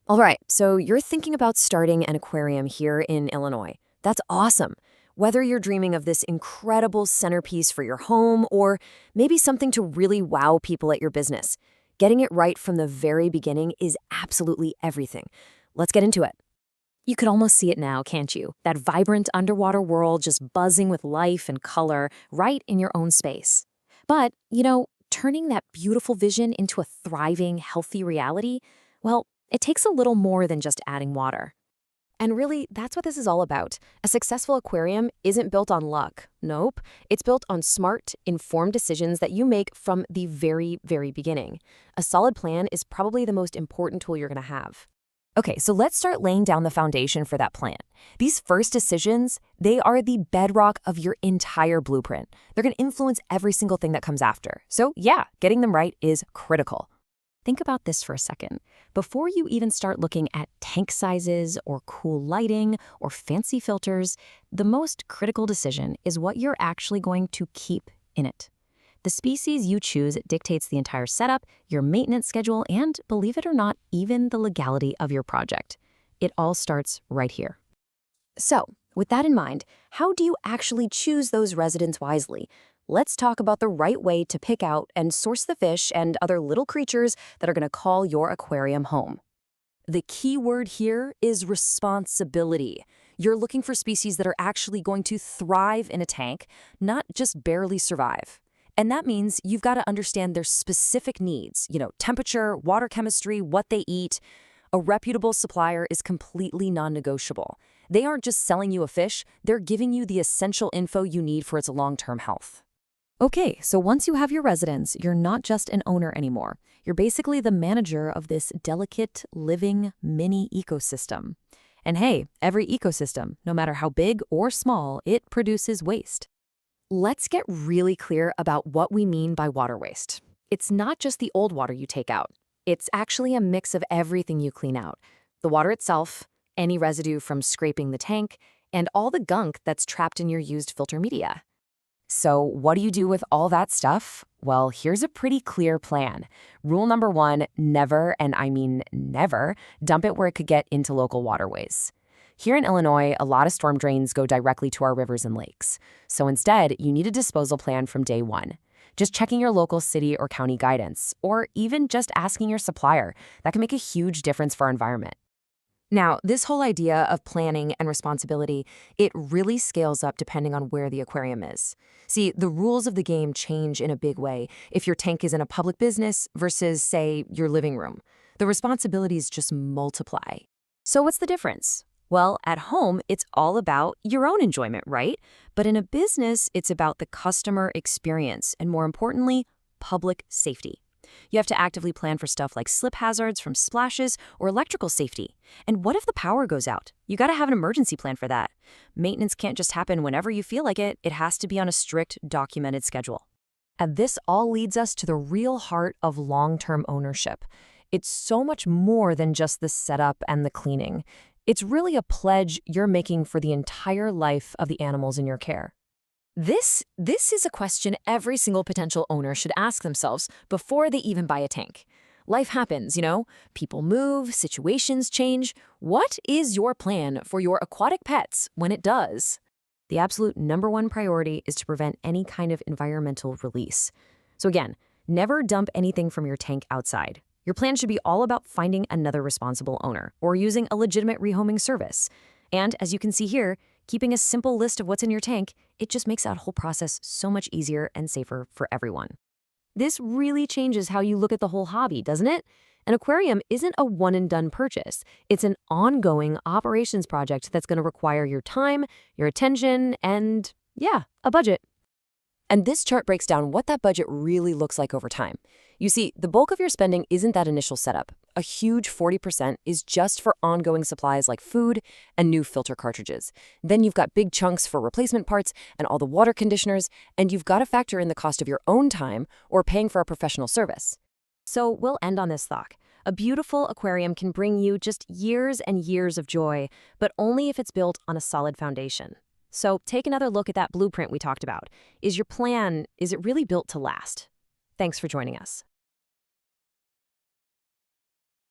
All right, so you're thinking about starting an aquarium here in Illinois. That's awesome. Whether you're dreaming of this incredible centerpiece for your home or maybe something to really wow people at your business, getting it right from the very beginning is absolutely everything. Let's get into it. You can almost see it now, can't you? That vibrant underwater world just buzzing with life and color right in your own space. But, turning that beautiful vision into a thriving, healthy reality, well, it takes a little more than just adding water. And really, that's what this is all about. A successful aquarium isn't built on luck. Nope. It's built on smart, informed decisions that you make from the very, very beginning. A solid plan is probably the most important tool you're going to have. Okay, so let's start laying down the foundation for that plan. These first decisions, they are the bedrock of your entire blueprint. They're going to influence every single thing that comes after. So yeah, getting them right is critical. Think about this for a second. Before you even start looking at tank sizes or cool lighting or fancy filters, the most critical decision is what you're actually going to keep in it. The species you choose dictates the entire setup, your maintenance schedule, and, believe it or not, even the legality of your project. It all starts right here. So, with that in mind, how do you actually choose those residents wisely? Let's talk about the right way to pick out and source the fish and other little creatures that are going to call your aquarium home. The key word here is responsibility. You're looking for species that are actually going to thrive in a tank, not just barely survive. And that means you've got to understand their specific needs, temperature, water chemistry, what they eat. A reputable supplier is completely non-negotiable. They aren't just selling you a fish, they're giving you the essential info you need for its long-term health. Okay, so once you have your residence, you're not just an owner anymore. You're basically the manager of this delicate, living mini ecosystem. And hey, every ecosystem, no matter how big or small, it produces waste. Let's get really clear about what we mean by water waste. It's not just the old water you take out. It's actually a mix of everything you clean out. The water itself, any residue from scraping the tank, and all the gunk that's trapped in your used filter media. So what do you do with all that stuff? Well, here's a pretty clear plan. Rule number 1, never, and I mean never, dump it where it could get into local waterways. Here in Illinois, a lot of storm drains go directly to our rivers and lakes. So instead, you need a disposal plan from day one. Just checking your local city or county guidance, or even just asking your supplier, that can make a huge difference for our environment. Now, this whole idea of planning and responsibility, it really scales up depending on where the aquarium is. See, the rules of the game change in a big way if your tank is in a public business versus, say, your living room. The responsibilities just multiply. So what's the difference? Well, at home, it's all about your own enjoyment, right? But in a business, it's about the customer experience and, more importantly, public safety. You have to actively plan for stuff like slip hazards from splashes or electrical safety. And what if the power goes out? You got to have an emergency plan for that. Maintenance can't just happen whenever you feel like it. It has to be on a strict, documented schedule. And this all leads us to the real heart of long-term ownership. It's so much more than just the setup and the cleaning. It's really a pledge you're making for the entire life of the animals in your care. This is a question every single potential owner should ask themselves before they even buy a tank. Life happens, People move, situations change. What is your plan for your aquatic pets when it does? The absolute number one priority is to prevent any kind of environmental release. So again, never dump anything from your tank outside. Your plan should be all about finding another responsible owner or using a legitimate rehoming service. And as you can see here, keeping a simple list of what's in your tank, it just makes that whole process so much easier and safer for everyone. This really changes how you look at the whole hobby, doesn't it? An aquarium isn't a one-and-done purchase. It's an ongoing operations project that's going to require your time, your attention, and, yeah, a budget. And this chart breaks down what that budget really looks like over time. You see, the bulk of your spending isn't that initial setup. A huge 40% is just for ongoing supplies like food and new filter cartridges. Then you've got big chunks for replacement parts and all the water conditioners, and you've got to factor in the cost of your own time or paying for a professional service. So we'll end on this thought. A beautiful aquarium can bring you just years and years of joy, but only if it's built on a solid foundation. So take another look at that blueprint we talked about. Is your plan, is it really built to last? Thanks for joining us.